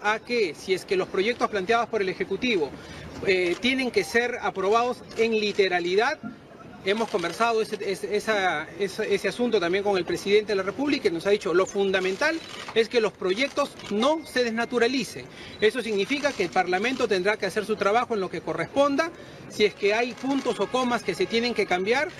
a que si es que los proyectos planteados por el Ejecutivo tienen que ser aprobados en literalidad. Hemos conversado ese asunto también con el presidente de la República, que nos ha dicho lo fundamental es que los proyectos no se desnaturalicen. Eso significa que el Parlamento tendrá que hacer su trabajo en lo que corresponda, si es que hay puntos o comas que se tienen que cambiar,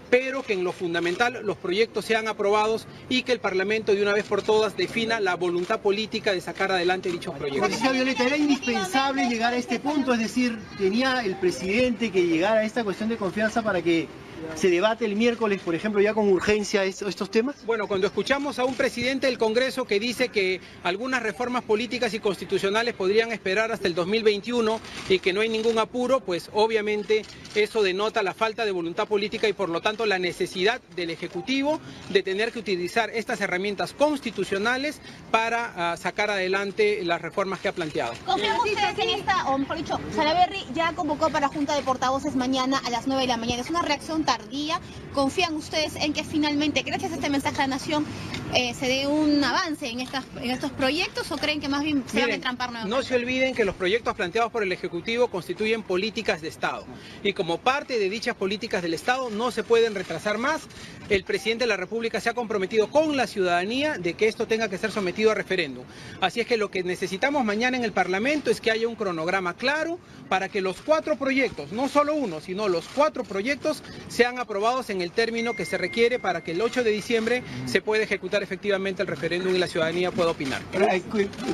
pero que en lo fundamental los proyectos sean aprobados y que el Parlamento de una vez por todas defina la voluntad política de sacar adelante dichos proyectos. Licenciada Violeta, ¿era indispensable llegar a este punto? Es decir, ¿tenía el presidente que llegar a esta cuestión de confianza para que se debate el miércoles, por ejemplo, ya con urgencia estos temas? Bueno, cuando escuchamos a un presidente del Congreso que dice que algunas reformas políticas y constitucionales podrían esperar hasta el 2021 y que no hay ningún apuro, pues obviamente eso denota la falta de voluntad política y por lo tanto la necesidad del Ejecutivo de tener que utilizar estas herramientas constitucionales para sacar adelante las reformas que ha planteado. ¿Confían ustedes en esta, o mejor dicho, Salaverry ya convocó para Junta de Portavoces mañana a las 9 de la mañana? Es una reacción tardía. ¿Confían ustedes en que finalmente, gracias a este mensaje a la Nación, se dé un avance en estos proyectos o creen que más bien se van a entrampar nuevamente? No se olviden que los proyectos planteados por el Ejecutivo constituyen políticas de Estado y como parte de dichas políticas del Estado no se pueden retrasar más. El presidente de la República se ha comprometido con la ciudadanía de que esto tenga que ser sometido a referéndum. Así es que lo que necesitamos mañana en el Parlamento es que haya un cronograma claro para que los 4 proyectos, no solo uno, sino los 4 proyectos sean aprobados en el término que se requiere para que el 8 de diciembre se pueda ejecutar efectivamente el referéndum y la ciudadanía pueda opinar.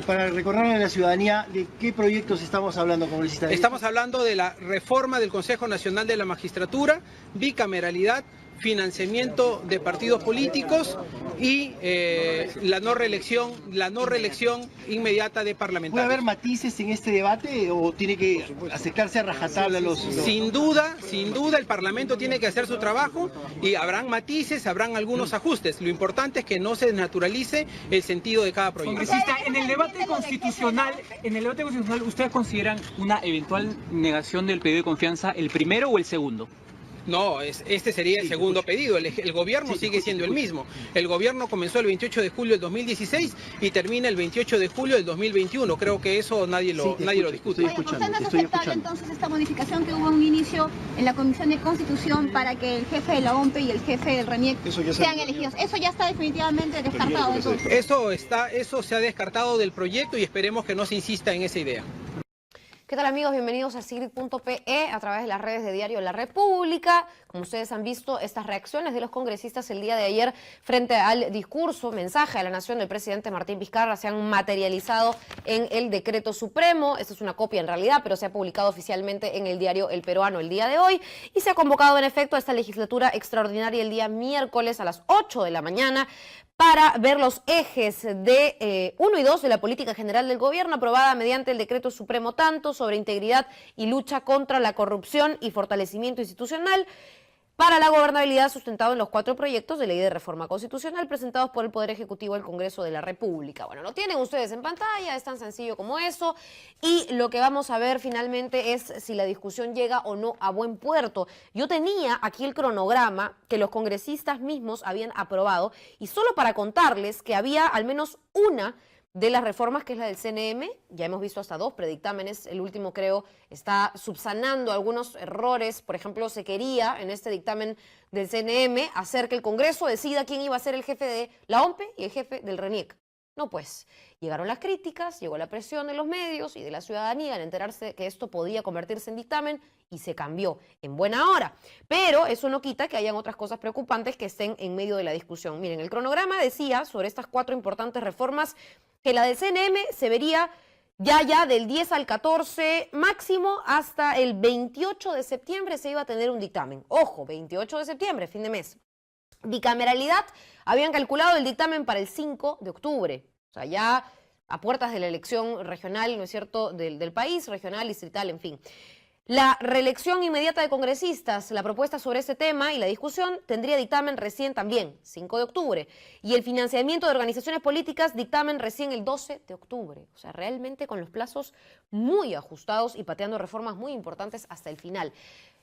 Para recordarle a la ciudadanía, ¿de qué proyectos estamos hablando, congresista? Estamos hablando de la reforma del Consejo Nacional de la Magistratura, bicameralidad, financiamiento de partidos políticos y la no reelección inmediata de parlamentarios. ¿Puede haber matices en este debate o tiene que acercarse a rajatabla los...? Sin duda, el Parlamento tiene que hacer su trabajo y habrán matices, habrán algunos ajustes. Lo importante es que no se desnaturalice el sentido de cada proyecto. Congresista, en el debate constitucional, ¿ustedes consideran una eventual negación del pedido de confianza el primero o el segundo? No, este sería el segundo pedido. El gobierno sigue siendo el mismo. El gobierno comenzó el 28 de julio del 2016 y termina el 28 de julio del 2021. Creo que eso nadie lo discute. ¿Usted no es aceptable entonces esta modificación que hubo en un inicio en la Comisión de Constitución para que el jefe de la OMPE y el jefe del RENIEC sean elegidos? Eso ya está definitivamente descartado entonces. Eso se ha descartado del proyecto y esperemos que no se insista en esa idea. ¿Qué tal, amigos? Bienvenidos a Sigrid.pe a través de las redes de Diario La República. Como ustedes han visto, estas reacciones de los congresistas el día de ayer frente al mensaje a la Nación del presidente Martín Vizcarra se han materializado en el Decreto Supremo. Esta es una copia en realidad, pero se ha publicado oficialmente en el diario El Peruano el día de hoy y se ha convocado en efecto a esta legislatura extraordinaria el día miércoles a las 8 de la mañana para ver los ejes de 1 y 2 de la política general del gobierno aprobada mediante el Decreto Supremo tanto sobre integridad y lucha contra la corrupción y fortalecimiento institucional para la gobernabilidad sustentado en los 4 proyectos de ley de reforma constitucional presentados por el Poder Ejecutivo al Congreso de la República. Bueno, lo tienen ustedes en pantalla, es tan sencillo como eso, y lo que vamos a ver finalmente es si la discusión llega o no a buen puerto. Yo tenía aquí el cronograma que los congresistas mismos habían aprobado, y solo para contarles que había al menos una de las reformas, que es la del CNM, ya hemos visto hasta 2 predictámenes, el último creo está subsanando algunos errores. Por ejemplo, se quería en este dictamen del CNM hacer que el Congreso decida quién iba a ser el jefe de la OMPE y el jefe del RENIEC. No, pues, llegaron las críticas, llegó la presión de los medios y de la ciudadanía al enterarse que esto podía convertirse en dictamen y se cambió en buena hora. Pero eso no quita que hayan otras cosas preocupantes que estén en medio de la discusión. Miren, el cronograma decía sobre estas 4 importantes reformas que la del CNM se vería ya del 10 al 14 máximo hasta el 28 de septiembre se iba a tener un dictamen. Ojo, 28 de septiembre, fin de mes. Bicameralidad, habían calculado el dictamen para el 5 de octubre, o sea, ya a puertas de la elección regional, ¿no es cierto?, del país, regional, distrital, en fin. La reelección inmediata de congresistas, la propuesta sobre ese tema y la discusión tendría dictamen recién también, 5 de octubre. Y el financiamiento de organizaciones políticas, dictamen recién el 12 de octubre. O sea, realmente con los plazos muy ajustados y pateando reformas muy importantes hasta el final.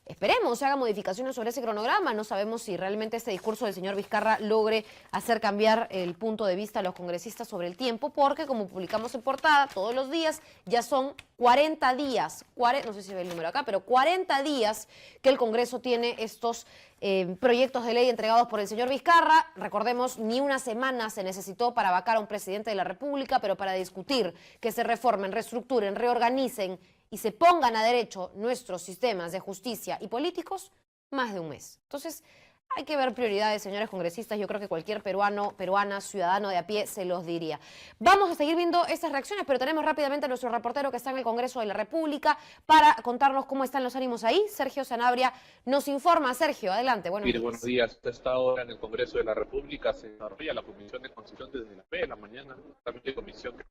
esperemos se hagan modificaciones sobre ese cronograma. No sabemos si realmente este discurso del señor Vizcarra logre hacer cambiar el punto de vista a los congresistas sobre el tiempo, porque como publicamos en portada, todos los días ya son 40 días, no sé si ve el número acá, pero 40 días que el Congreso tiene estos proyectos de ley entregados por el señor Vizcarra. Recordemos, ni una semana se necesitó para vacar a un presidente de la República, pero para discutir que se reformen, reestructuren, reorganicen y se pongan a derecho nuestros sistemas de justicia y políticos, más de un mes. Entonces, hay que ver prioridades, señores congresistas. Yo creo que cualquier peruano, peruana, ciudadano de a pie se los diría. Vamos a seguir viendo estas reacciones, pero tenemos rápidamente a nuestro reportero que está en el Congreso de la República para contarnos cómo están los ánimos ahí. Sergio Sanabria nos informa. Sergio, adelante. Buenos días. A esta hora en el Congreso de la República se desarrolla la Comisión de Constitución desde las 9 de la mañana. También hay comisión que...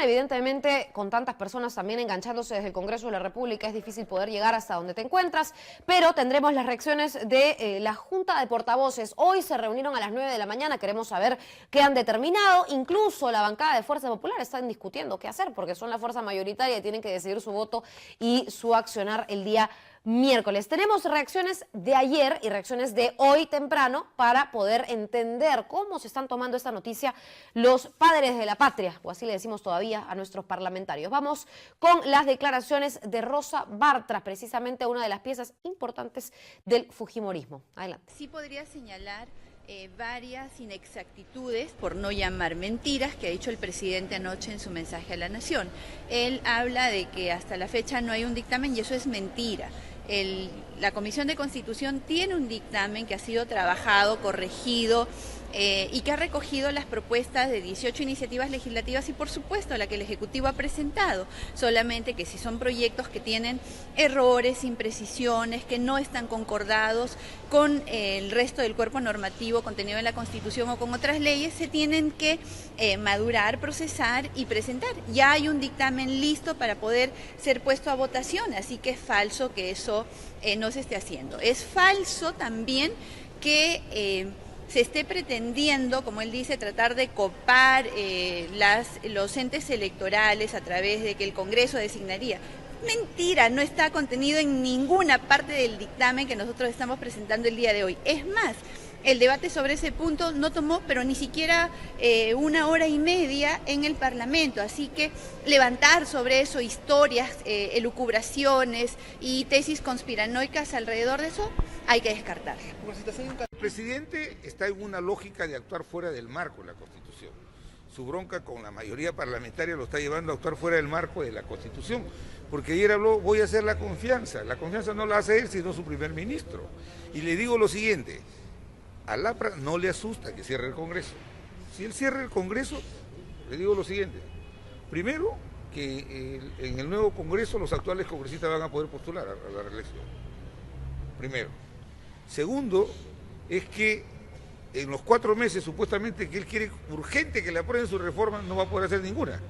Evidentemente, con tantas personas también enganchándose desde el Congreso de la República, es difícil poder llegar hasta donde te encuentras, pero tendremos las reacciones de la Junta de Portavoces. Hoy se reunieron a las 9 de la mañana, queremos saber qué han determinado. Incluso la bancada de Fuerza Popular están discutiendo qué hacer, porque son la fuerza mayoritaria y tienen que decidir su voto y su accionar el día miércoles. Tenemos reacciones de ayer y reacciones de hoy temprano para poder entender cómo se están tomando esta noticia los padres de la patria, o así le decimos todavía a nuestros parlamentarios. Vamos con las declaraciones de Rosa Bartra, precisamente una de las piezas importantes del fujimorismo. Adelante. Sí podría señalar varias inexactitudes, por no llamar mentiras, que ha dicho el presidente anoche en su mensaje a la Nación. Él habla de que hasta la fecha no hay un dictamen y eso es mentira. La Comisión de Constitución tiene un dictamen que ha sido trabajado, corregido y que ha recogido las propuestas de 18 iniciativas legislativas y por supuesto la que el Ejecutivo ha presentado, solamente que si son proyectos que tienen errores, imprecisiones, que no están concordados con el resto del cuerpo normativo contenido en la Constitución o con otras leyes, se tienen que madurar, procesar y presentar. Ya hay un dictamen listo para poder ser puesto a votación, así que es falso que eso no se esté haciendo. Es falso también que se esté pretendiendo, como él dice, tratar de copar los entes electorales a través de que el Congreso designaría. Mentira, no está contenido en ninguna parte del dictamen que nosotros estamos presentando el día de hoy. Es más, el debate sobre ese punto no tomó, pero ni siquiera 1 hora y media en el Parlamento. Así que levantar sobre eso historias, elucubraciones y tesis conspiranoicas alrededor de eso, hay que descartarlo. El presidente está en una lógica de actuar fuera del marco de la Constitución. Su bronca con la mayoría parlamentaria lo está llevando a actuar fuera del marco de la Constitución. Porque ayer habló, voy a hacer la confianza. La confianza no la hace él, sino su primer ministro. Y le digo lo siguiente, a Lapra no le asusta que cierre el Congreso. Si él cierra el Congreso, le digo lo siguiente. Primero, que en el nuevo Congreso los actuales congresistas van a poder postular a la reelección. Primero. Segundo, es que en los 4 meses supuestamente que él quiere urgente que le aprueben su reforma, no va a poder hacer ninguna,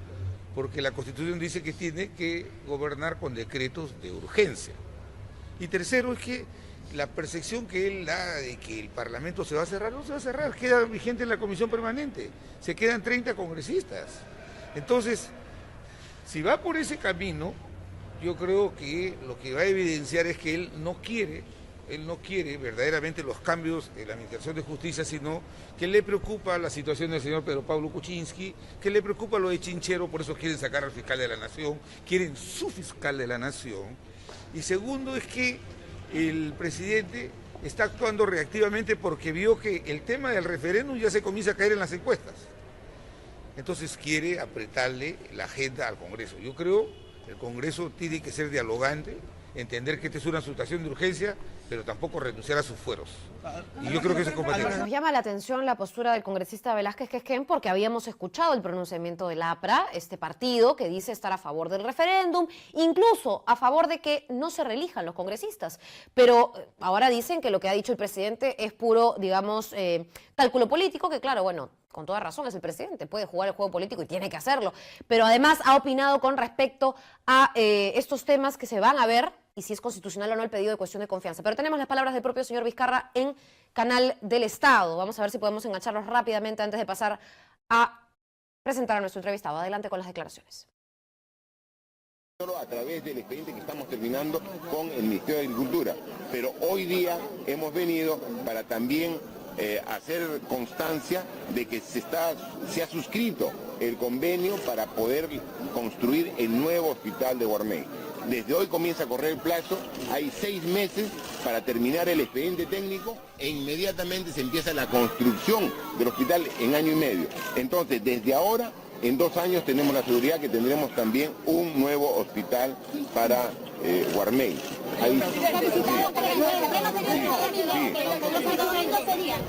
porque la Constitución dice que tiene que gobernar con decretos de urgencia. Y tercero, es que la percepción que él da de que el Parlamento se va a cerrar, no se va a cerrar, queda vigente en la Comisión Permanente, se quedan 30 congresistas. Entonces, si va por ese camino, yo creo que lo que va a evidenciar es que él no quiere verdaderamente los cambios en la Administración de Justicia, sino que le preocupa la situación del señor Pedro Pablo Kuczynski, que le preocupa lo de Chinchero, por eso quieren sacar al fiscal de la Nación, quieren su fiscal de la Nación. Y segundo es que el presidente está actuando reactivamente porque vio que el tema del referéndum ya se comienza a caer en las encuestas. Entonces quiere apretarle la agenda al Congreso. Yo creo que el Congreso tiene que ser dialogante, entender que esta es una situación de urgencia, pero tampoco renunciar a sus fueros. Y yo creo que eso es compatible. Nos llama la atención la postura del congresista Velázquez Quezquén, porque habíamos escuchado el pronunciamiento del APRA, este partido que dice estar a favor del referéndum, incluso a favor de que no se reelijan los congresistas. Pero ahora dicen que lo que ha dicho el presidente es puro, digamos, cálculo político, que claro, bueno, con toda razón es el presidente, puede jugar el juego político y tiene que hacerlo, pero además ha opinado con respecto a estos temas que se van a ver y si es constitucional o no el pedido de cuestión de confianza. Pero tenemos las palabras del propio señor Vizcarra en Canal del Estado. Vamos a ver si podemos engancharlos rápidamente antes de pasar a presentar a nuestro entrevistado. Adelante con las declaraciones. Solo a través del expediente que estamos terminando con el Ministerio de Agricultura, pero hoy día hemos venido para también hacer constancia de que se ha suscrito el convenio para poder construir el nuevo hospital de Guarmey. Desde hoy comienza a correr el plazo, hay 6 meses para terminar el expediente técnico e inmediatamente se empieza la construcción del hospital en año y medio. Entonces, desde ahora, en 2 años tenemos la seguridad que tendremos también un nuevo hospital para Guarmey.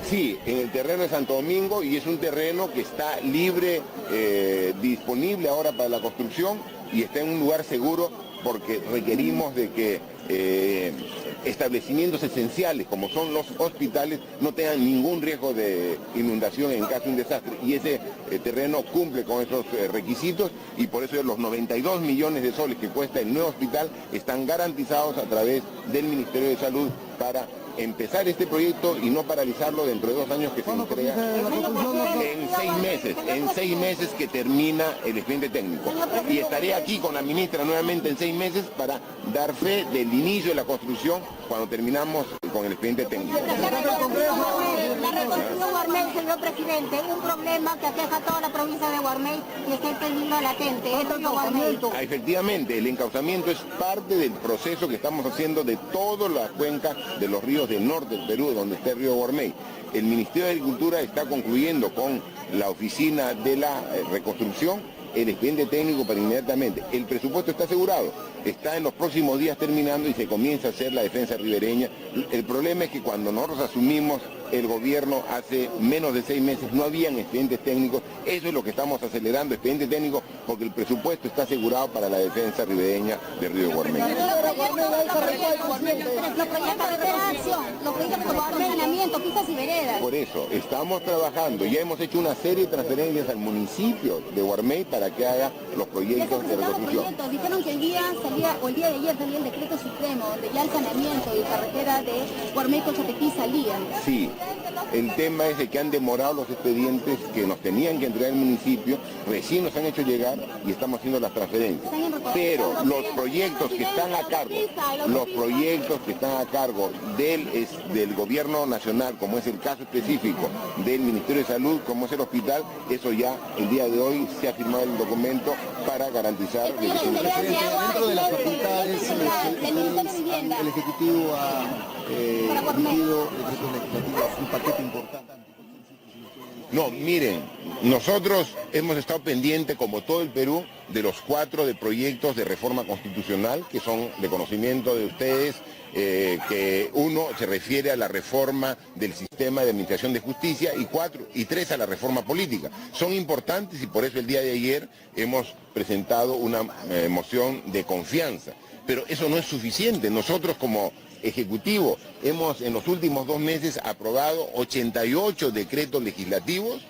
Sí, en el terreno de Santo Domingo, y es un terreno que está libre, disponible ahora para la construcción y está en un lugar seguro porque requerimos de que establecimientos esenciales como son los hospitales no tengan ningún riesgo de inundación en caso de un desastre, y ese terreno cumple con esos requisitos, y por eso los 92 millones de soles que cuesta el nuevo hospital están garantizados a través del Ministerio de Salud para empezar este proyecto y no paralizarlo dentro de 2 años que se entrega en 6 meses que termina el expediente técnico. Y estaré aquí con la ministra nuevamente en 6 meses para dar fe del inicio de la construcción cuando terminamos con el expediente técnico. La reconstrucción Guarmey, señor presidente, es un problema que aqueja a toda la provincia de Guarmey y está en peligro latente. Es el Guarmey. Efectivamente, el encauzamiento es parte del proceso que estamos haciendo de todas las cuencas de los ríos del norte del Perú, donde está el río Guarmey. El Ministerio de Agricultura está concluyendo con la oficina de la reconstrucción el expediente técnico para inmediatamente. El presupuesto está asegurado, está en los próximos días terminando y se comienza a hacer la defensa ribereña. El problema es que cuando nosotros asumimos el gobierno hace menos de 6 meses no habían expedientes técnicos. Eso es lo que estamos acelerando, expedientes técnicos, porque el presupuesto está asegurado para la defensa ribereña del río Guarmey. Los proyectos como ordenamiento, pistas y veredas. Por eso, estamos trabajando, ya hemos hecho una serie de transferencias al municipio de Guarmey para que haga los proyectos de reconstrucción. Dijeron que el día de ayer salía el decreto supremo, donde ya el saneamiento y carretera de Guarmey con Chapetí salían. Sí, el tema es de que han demorado los expedientes que nos tenían que entregar el municipio, recién nos han hecho llegar y estamos haciendo las transferencias. Pero los proyectos que están a cargo, del gobierno nacional, como es el caso específico del Ministerio de Salud, como es el hospital, eso ya el día de hoy se ha firmado el documento para garantizar que dentro de las facultades el Ejecutivo ha emitido decretos legislativos, un paquete importante. No, miren, nosotros hemos estado pendientes, como todo el Perú, de los 4 de proyectos de reforma constitucional, que son de conocimiento de ustedes, que uno se refiere a la reforma del sistema de administración de justicia y 3 a la reforma política. Son importantes y por eso el día de ayer hemos presentado una moción de confianza. Pero eso no es suficiente. Nosotros como Ejecutivo hemos en los últimos 2 meses aprobado 88 decretos legislativos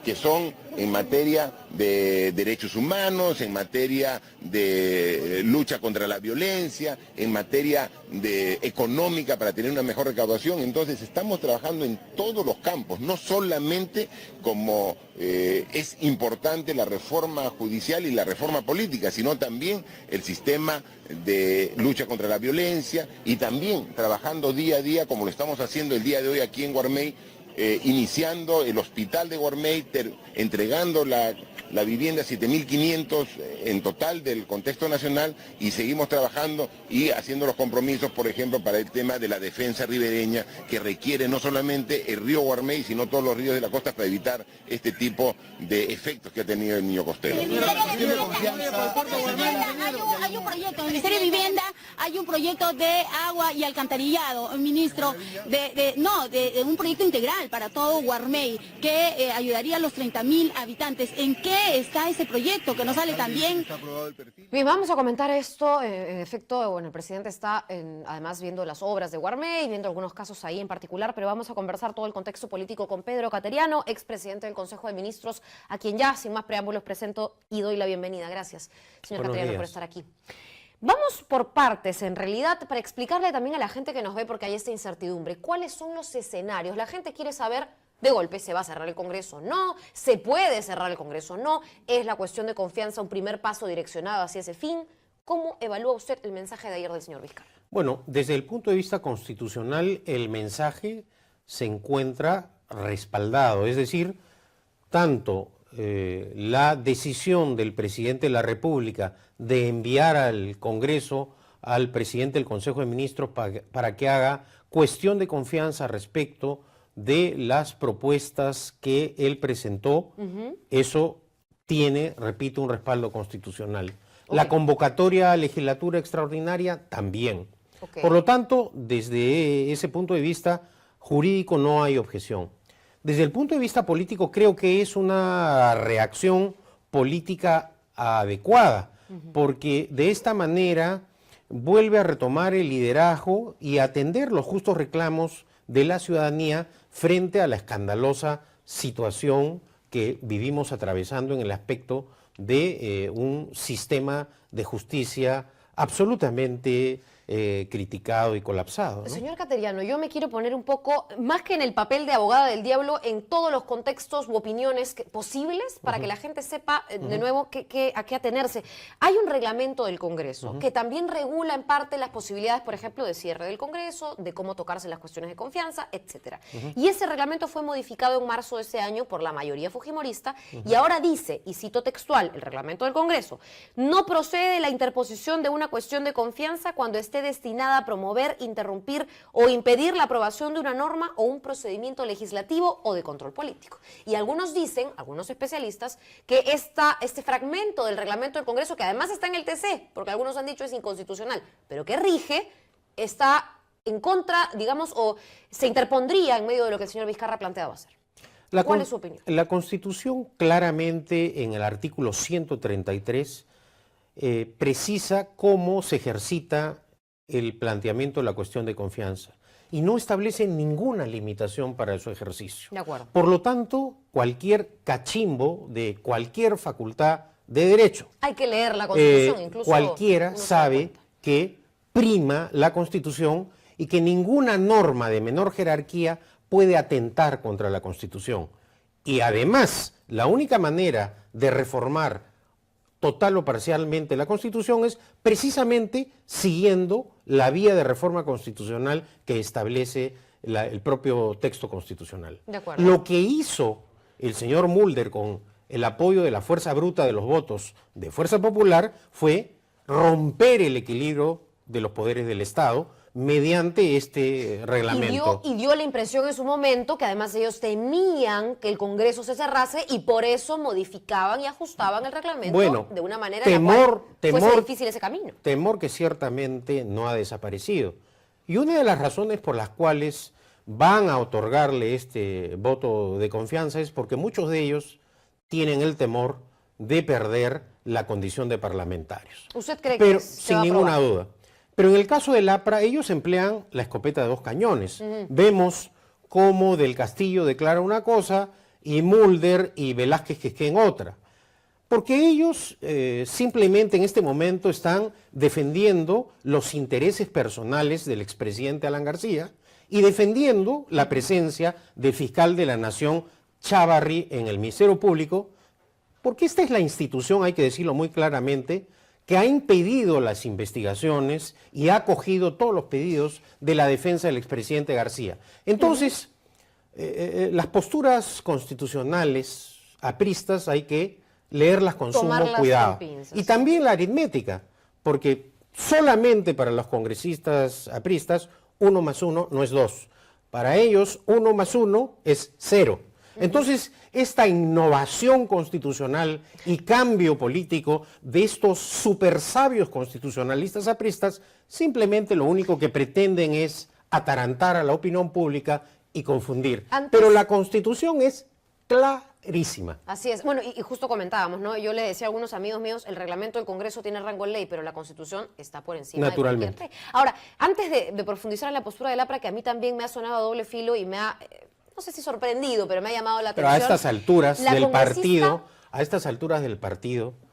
que son en materia de derechos humanos, en materia de lucha contra la violencia, en materia económica para tener una mejor recaudación. Entonces estamos trabajando en todos los campos, no solamente como es importante la reforma judicial y la reforma política, sino también el sistema de lucha contra la violencia y también trabajando día a día, como lo estamos haciendo el día de hoy aquí en Guarmey, iniciando el hospital de Guarmey, entregando la vivienda 7.500 en total del contexto nacional, y seguimos trabajando y haciendo los compromisos, por ejemplo, para el tema de la defensa ribereña, que requiere no solamente el río Guarmey, sino todos los ríos de la costa para evitar este tipo de efectos que ha tenido el niño costero. Hay un proyecto, en el Ministerio de Vivienda hay un proyecto de agua y alcantarillado, ministro, de un proyecto integral para todo Guarmey, que ayudaría a los 30.000 habitantes. ¿En qué está ese proyecto que no sale tan bien? Bien, vamos a comentar esto. En efecto, bueno, el presidente está además viendo las obras de Guarmey, viendo algunos casos ahí en particular, pero vamos a conversar todo el contexto político con Pedro Cateriano, expresidente del Consejo de Ministros, a quien ya, sin más preámbulos, presento y doy la bienvenida. Gracias, señor Cateriano, por estar aquí. Vamos por partes, en realidad, para explicarle también a la gente que nos ve, porque hay esta incertidumbre. ¿Cuáles son los escenarios? La gente quiere saber De golpe, ¿se va a cerrar el Congreso o no? ¿Se puede cerrar el Congreso o no? ¿Es la cuestión de confianza un primer paso direccionado hacia ese fin? ¿Cómo evalúa usted el mensaje de ayer del señor Vizcarra? Bueno, desde el punto de vista constitucional, el mensaje se encuentra respaldado, es decir, tanto la decisión del presidente de la República de enviar al Congreso al presidente del Consejo de Ministros para que haga cuestión de confianza respecto de las propuestas que él presentó, eso tiene, repito, un respaldo constitucional. La convocatoria a legislatura extraordinaria también. Por lo tanto, desde ese punto de vista jurídico no hay objeción. Desde el punto de vista político creo que es una reacción política adecuada, porque de esta manera vuelve a retomar el liderazgo y atender los justos reclamos de la ciudadanía frente a la escandalosa situación que vivimos atravesando en el aspecto de un sistema de justicia absolutamente criticado y colapsado, ¿no? Señor Cateriano, yo me quiero poner un poco, más que en el papel de abogada del diablo, en todos los contextos u opiniones posibles para que la gente sepa de nuevo a qué atenerse. Hay un reglamento del Congreso que también regula en parte las posibilidades, por ejemplo, de cierre del Congreso, de cómo tocarse las cuestiones de confianza, etcétera. Y ese reglamento fue modificado en marzo de ese año por la mayoría fujimorista y ahora dice, y cito textual, el reglamento del Congreso, no procede la interposición de una cuestión de confianza cuando esté destinada a promover, interrumpir o impedir la aprobación de una norma o un procedimiento legislativo o de control político. Y algunos dicen, algunos especialistas, que este fragmento del reglamento del Congreso, que además está en el TC, porque algunos han dicho es inconstitucional, pero que rige, está en contra, digamos, o se interpondría en medio de lo que el señor Vizcarra ha planteado hacer. ¿Cuál es su opinión? La Constitución claramente en el artículo 133 precisa cómo se ejercita el planteamiento de la cuestión de confianza y no establece ninguna limitación para su ejercicio. De acuerdo. Por lo tanto, cualquier cachimbo de cualquier facultad de derecho, hay que leer la Constitución, incluso cualquiera sabe que prima la Constitución y que ninguna norma de menor jerarquía puede atentar contra la Constitución. Y además, la única manera de reformar total o parcialmente la Constitución es precisamente siguiendo la vía de reforma constitucional que establece el propio texto constitucional. De acuerdo. Lo que hizo el señor Mulder con el apoyo de la fuerza bruta de los votos de Fuerza Popular fue romper el equilibrio de los poderes del Estado mediante este reglamento. Y dio la impresión en su momento que además ellos temían que el Congreso se cerrase y por eso modificaban y ajustaban el reglamento de una manera en la cual fuese difícil ese camino. Temor que ciertamente no ha desaparecido. Y una de las razones por las cuales van a otorgarle este voto de confianza es porque muchos de ellos tienen el temor de perder la condición de parlamentarios. ¿Usted cree que se va a sin ninguna aprobar? duda. Pero en el caso del APRA, ellos emplean la escopeta de dos cañones. Vemos cómo Del Castillo declara una cosa y Mulder y Velázquez Quesquén otra. Porque ellos simplemente en este momento están defendiendo los intereses personales del expresidente Alan García y defendiendo la presencia del fiscal de la Nación, Chávarri, en el Ministerio Público, porque esta es la institución, hay que decirlo muy claramente, que ha impedido las investigaciones y ha acogido todos los pedidos de la defensa del expresidente García. Entonces, las posturas constitucionales apristas hay que leerlas con sumo cuidado. Y también la aritmética, porque solamente para los congresistas apristas 1 más 1 no es 2. Para ellos 1 más 1 es 0. Entonces, esta innovación constitucional y cambio político de estos super sabios constitucionalistas apristas, simplemente lo único que pretenden es atarantar a la opinión pública y confundir. Pero la Constitución es clarísima. Así es. Bueno, y justo comentábamos, ¿no? Yo le decía a algunos amigos míos, el reglamento del Congreso tiene rango de ley, pero la Constitución está por encima de cualquier ley. Ahora, antes de profundizar en la postura del APRA, que a mí también me ha sonado a doble filo y me ha... no sé si sorprendido, pero me ha llamado la atención. Pero a estas alturas del partido,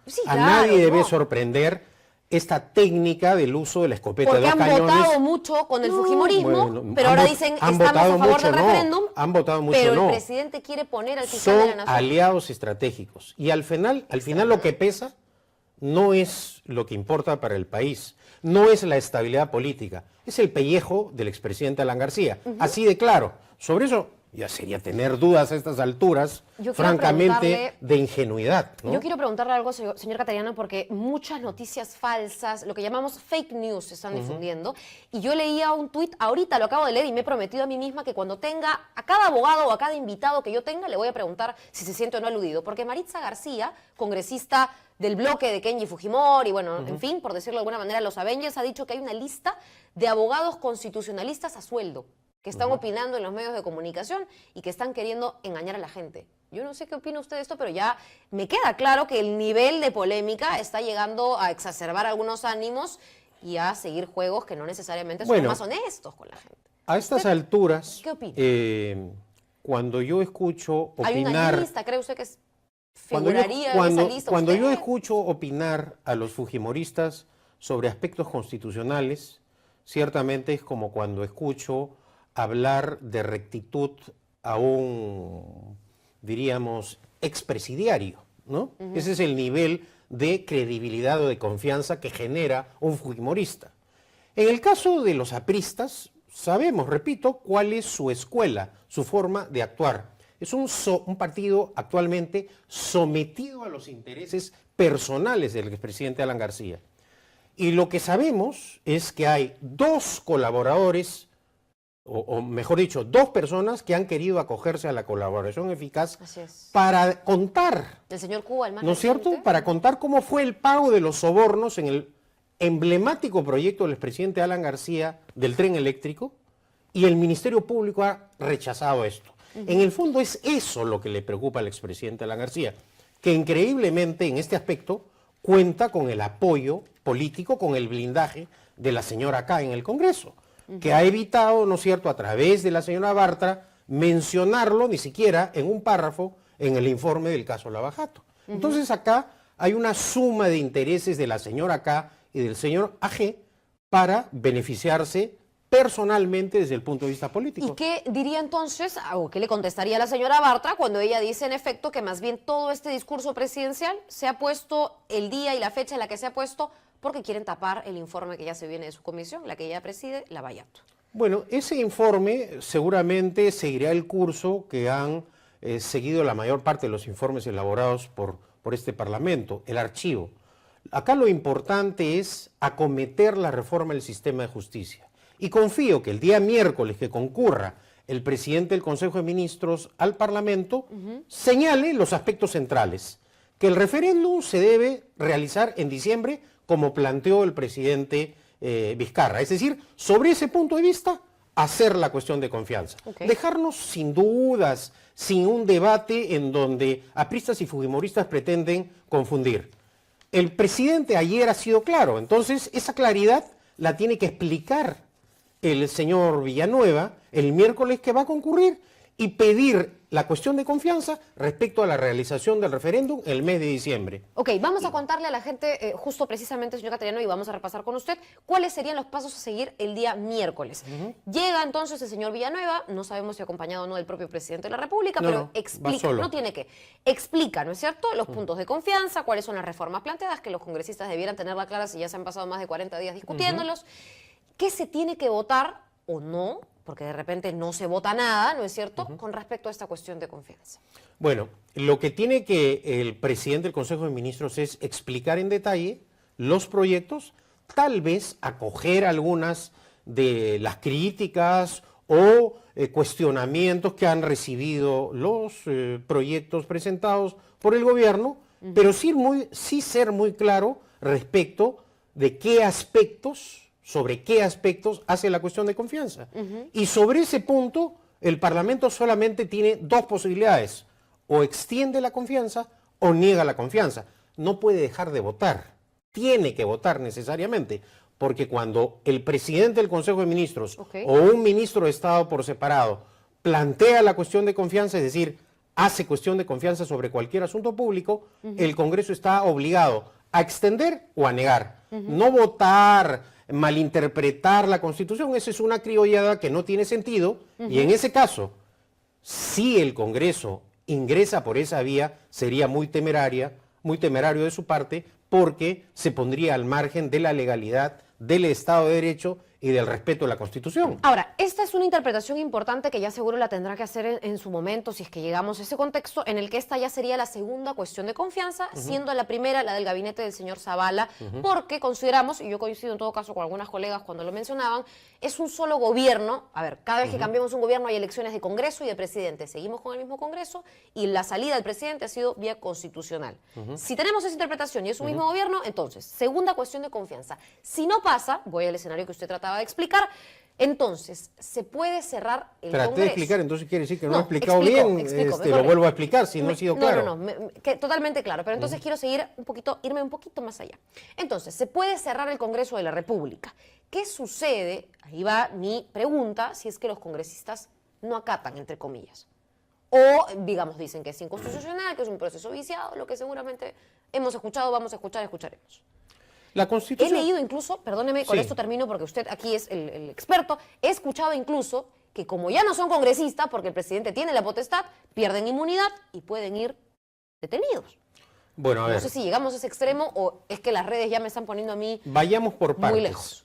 sí, a claro, nadie debe sorprender esta técnica del uso de la escopeta Porque de dos han cañones. votado mucho con el fujimorismo, Bueno, pero ahora dicen estamos a favor del referéndum, han votado mucho, pero no. el presidente quiere poner al fiscal de Son la nación. aliados estratégicos. Y al final lo que pesa no es lo que importa para el país, no es la estabilidad política, es el pellejo del expresidente Alan García. Así de claro. Sobre eso ya sería tener dudas a estas alturas, Yo quiero francamente, preguntarle- de ingenuidad, ¿no? Yo quiero preguntarle algo, señor Cateriano, porque muchas noticias falsas, lo que llamamos fake news, se están difundiendo. Y yo leía un tuit, ahorita lo acabo de leer y me he prometido a mí misma que cuando tenga a cada abogado o a cada invitado que yo tenga, le voy a preguntar si se siente o no aludido. Porque Maritza García, congresista del bloque de Kenji Fujimori, bueno, en fin, por decirlo de alguna manera, los Avengers, ha dicho que hay una lista de abogados constitucionalistas a sueldo que están opinando en los medios de comunicación y que están queriendo engañar a la gente. Yo no sé qué opina usted de esto, pero ya me queda claro que el nivel de polémica está llegando a exacerbar algunos ánimos y a seguir juegos que no necesariamente son Bueno, más honestos con la gente. A estas alturas, ¿Qué opina? cuando yo escucho Hay una opinar... lista, ¿cree usted que Cuando figuraría yo, en esa lista? cuando usted? yo escucho opinar a los fujimoristas sobre aspectos constitucionales, ciertamente es como cuando escucho hablar de rectitud a un, diríamos, expresidiario, ¿no? Ese es el nivel de credibilidad o de confianza que genera un fujimorista. En el caso de los apristas, sabemos, repito, cuál es su escuela, su forma de actuar. Es un partido actualmente sometido a los intereses personales del expresidente Alan García. Y lo que sabemos es que hay dos colaboradores, o mejor dicho, dos personas que han querido acogerse a la colaboración eficaz Así es. para contar, Del señor Cuba, el más ¿no es cierto? reciente. Para contar cómo fue el pago de los sobornos en el emblemático proyecto del expresidente Alan García del tren eléctrico, y el Ministerio Público ha rechazado esto. En el fondo es eso lo que le preocupa al expresidente Alan García, que increíblemente en este aspecto cuenta con el apoyo político, con el blindaje de la señora acá en el Congreso, que ha evitado, ¿no es cierto?, a través de la señora Bartra, mencionarlo ni siquiera en un párrafo en el informe del caso Lavajato. Entonces acá hay una suma de intereses de la señora K y del señor AG para beneficiarse personalmente desde el punto de vista político. ¿Y qué diría entonces, o qué le contestaría a la señora Bartra cuando ella dice en efecto que más bien todo este discurso presidencial se ha puesto el día y la fecha en la que se ha puesto porque quieren tapar el informe que ya se viene de su comisión, la que ella preside, Lavallato? Bueno, ese informe seguramente seguirá el curso que han seguido la mayor parte de los informes elaborados por este Parlamento, el archivo. Acá lo importante es acometer la reforma del sistema de justicia. Y confío que el día miércoles que concurra el presidente del Consejo de Ministros al Parlamento señale los aspectos centrales. Que el referéndum se debe realizar en diciembre como planteó el presidente Vizcarra. Es decir, sobre ese punto de vista, hacer la cuestión de confianza. Dejarnos sin dudas, sin un debate en donde apristas y fujimoristas pretenden confundir. El presidente ayer ha sido claro, entonces esa claridad la tiene que explicar el señor Villanueva el miércoles que va a concurrir y pedir la cuestión de confianza respecto a la realización del referéndum el mes de diciembre. Ok, vamos a contarle a la gente, justo precisamente, señor Cateriano, y vamos a repasar con usted cuáles serían los pasos a seguir el día miércoles. Llega entonces el señor Villanueva, no sabemos si acompañado o no del propio presidente de la República, pero explica, no tiene que, explica, ¿no es cierto?, los puntos de confianza, cuáles son las reformas planteadas, que los congresistas debieran tenerla clara si ya se han pasado más de 40 días discutiéndolos, qué se tiene que votar o no, porque de repente no se vota nada, ¿no es cierto?, con respecto a esta cuestión de confianza. Bueno, lo que tiene que el presidente del Consejo de Ministros es explicar en detalle los proyectos, tal vez acoger algunas de las críticas o cuestionamientos que han recibido los proyectos presentados por el gobierno, pero sí ser muy claro respecto de qué aspectos, sobre qué aspectos hace la cuestión de confianza. Y sobre ese punto, el Parlamento solamente tiene dos posibilidades: o extiende la confianza o niega la confianza. No puede dejar de votar, tiene que votar necesariamente, porque cuando el presidente del Consejo de Ministros o un ministro de Estado por separado plantea la cuestión de confianza, es decir, hace cuestión de confianza sobre cualquier asunto público, el Congreso está obligado a extender o a negar. No votar, malinterpretar la Constitución, esa es una criollada que no tiene sentido. Y en ese caso, si el Congreso ingresa por esa vía, sería muy temerario de su parte, porque se pondría al margen de la legalidad, del Estado de Derecho y del respeto a la Constitución. Ahora, esta es una interpretación importante que ya seguro la tendrá que hacer en su momento, si es que llegamos a ese contexto, en el que esta ya sería la segunda cuestión de confianza, siendo la primera la del gabinete del señor Zavala, porque consideramos, y yo coincido en todo caso con algunas colegas cuando lo mencionaban, es un solo gobierno. A ver, cada vez que cambiamos un gobierno hay elecciones de Congreso y de presidente. Seguimos con el mismo Congreso y la salida del presidente ha sido vía constitucional. Si tenemos esa interpretación y es un mismo gobierno, entonces, segunda cuestión de confianza. Si no pasa, voy al escenario que usted trataba de explicar, entonces, ¿se puede cerrar el Congreso? Traté de explicar, entonces quiere decir que no he explicado bien, lo vuelvo a explicar si no he sido claro. No, totalmente claro, pero entonces quiero seguir irme un poquito más allá. Entonces, ¿se puede cerrar el Congreso de la República? ¿Qué sucede? Ahí va mi pregunta, si es que los congresistas no acatan, entre comillas. O, digamos, dicen que es inconstitucional, que es un proceso viciado, lo que seguramente hemos escuchado, vamos a escuchar, escucharemos. La Constitución... He leído incluso, perdóneme, con esto termino porque usted aquí es el experto, he escuchado incluso que como ya no son congresistas, porque el presidente tiene la potestad, pierden inmunidad y pueden ir detenidos. Bueno, a ver. No sé si llegamos a ese extremo o es que las redes ya me están poniendo a mí vayamos por partes. Muy lejos.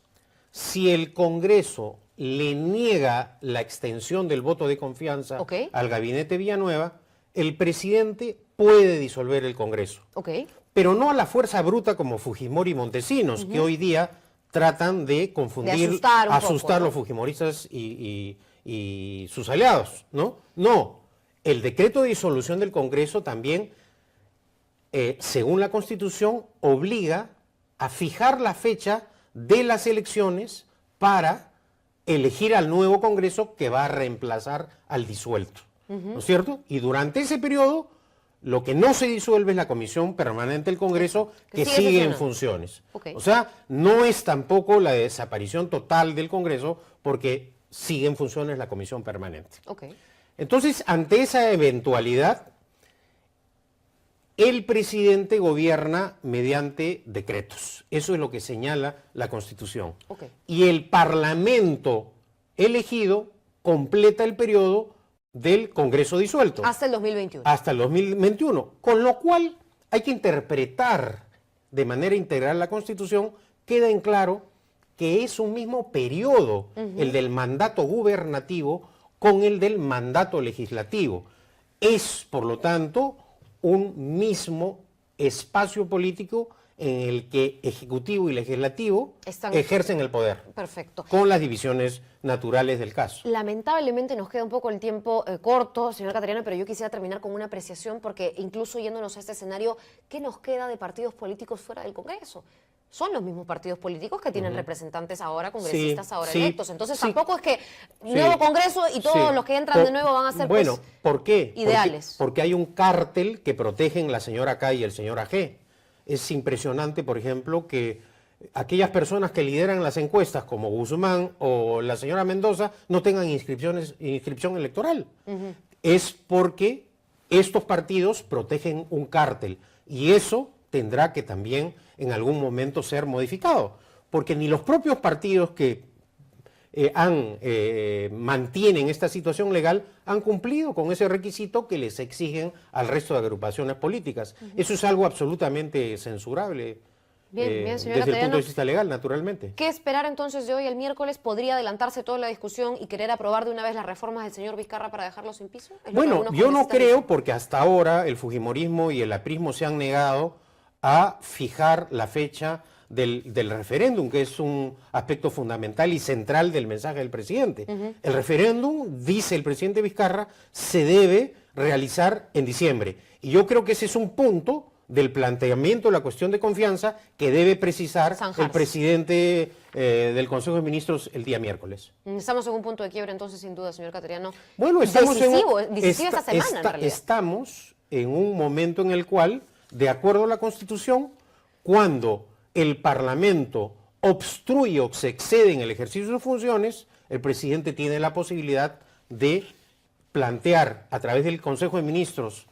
Si el Congreso le niega la extensión del voto de confianza al gabinete Villanueva, el presidente puede disolver el Congreso. Pero no a la fuerza bruta como Fujimori y Montesinos, que hoy día tratan de confundir, asustar a los fujimoristas y sus aliados, ¿no? No, el decreto de disolución del Congreso también, según la Constitución, obliga a fijar la fecha de las elecciones para elegir al nuevo Congreso que va a reemplazar al disuelto, ¿no es cierto? Y durante ese periodo, lo que no se disuelve es la Comisión Permanente del Congreso, que sigue en funciones. O sea, no es tampoco la desaparición total del Congreso, porque sigue en funciones la Comisión Permanente. Entonces, ante esa eventualidad, el presidente gobierna mediante decretos. Eso es lo que señala la Constitución. Y el Parlamento elegido completa el periodo del Congreso disuelto. Hasta el 2021. Hasta el 2021. Con lo cual hay que interpretar de manera integral la Constitución. Queda en claro que es un mismo periodo, el del mandato gubernativo con el del mandato legislativo. Es, por lo tanto, un mismo espacio político en el que Ejecutivo y Legislativo ejercen el poder. Perfecto. Con las divisiones naturales del caso. Lamentablemente nos queda un poco el tiempo corto, señor Cateriano, pero yo quisiera terminar con una apreciación, porque incluso yéndonos a este escenario, ¿qué nos queda de partidos políticos fuera del Congreso? Son los mismos partidos políticos que tienen representantes ahora, congresistas ahora electos. Entonces tampoco es que nuevo Congreso y todos los que entran de nuevo van a ser ¿por qué? Ideales. Porque hay un cártel que protegen la señora K y el señor AG. Es impresionante, por ejemplo, que aquellas personas que lideran las encuestas, como Guzmán o la señora Mendoza, no tengan inscripción electoral. Es porque estos partidos protegen un cártel, y eso tendrá que también en algún momento ser modificado, porque ni los propios partidos que mantienen esta situación legal han cumplido con ese requisito que les exigen al resto de agrupaciones políticas. Eso es algo absolutamente censurable. Bien, señora desde el punto de vista legal, naturalmente. ¿Qué esperar entonces de hoy al miércoles? ¿Podría adelantarse toda la discusión y querer aprobar de una vez las reformas del señor Vizcarra para dejarlo sin piso? Bueno, yo no creo, porque hasta ahora el fujimorismo y el aprismo se han negado a fijar la fecha del referéndum, que es un aspecto fundamental y central del mensaje del presidente. El referéndum, dice el presidente Vizcarra, se debe realizar en diciembre. Y yo creo que ese es un punto del planteamiento de la cuestión de confianza que debe precisar el presidente del Consejo de Ministros el día miércoles. Estamos en un punto de quiebre entonces, sin duda, señor Cateriano. Bueno, estamos decisivo esta semana, en realidad. Estamos en un momento en el cual, de acuerdo a la Constitución, cuando el Parlamento obstruye o se excede en el ejercicio de sus funciones, el presidente tiene la posibilidad de plantear a través del Consejo de Ministros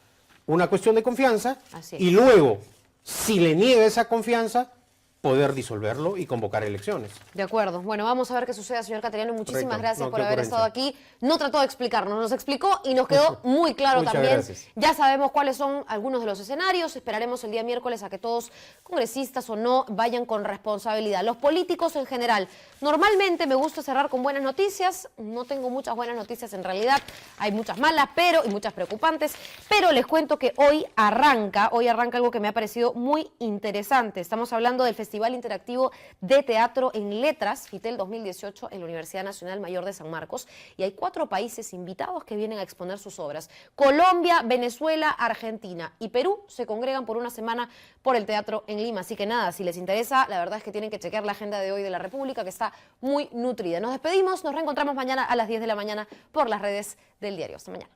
una cuestión de confianza y luego si le niega esa confianza, poder disolverlo y convocar elecciones. De acuerdo. Bueno, vamos a ver qué sucede, señor Cateriano. Muchísimas Correcto. gracias No, por qué haber ocurrencia. estado aquí. No trató de explicarnos, nos explicó y nos quedó muy claro Muchas también. gracias. Ya sabemos cuáles son algunos de los escenarios. Esperaremos el día miércoles a que todos, congresistas o no, vayan con responsabilidad. Los políticos en general. Normalmente me gusta cerrar con buenas noticias. No tengo muchas buenas noticias en realidad. Hay muchas malas, y muchas preocupantes. Pero les cuento que hoy arranca algo que me ha parecido muy interesante. Estamos hablando del Festival Interactivo de Teatro en Letras, FITEL 2018, en la Universidad Nacional Mayor de San Marcos. Y hay 4 países invitados que vienen a exponer sus obras. Colombia, Venezuela, Argentina y Perú se congregan por una semana por el teatro en Lima. Así que nada, si les interesa, la verdad es que tienen que chequear la agenda de hoy de la República, que está muy nutrida. Nos despedimos, nos reencontramos mañana a las 10 de la mañana por las redes del diario. Hasta mañana.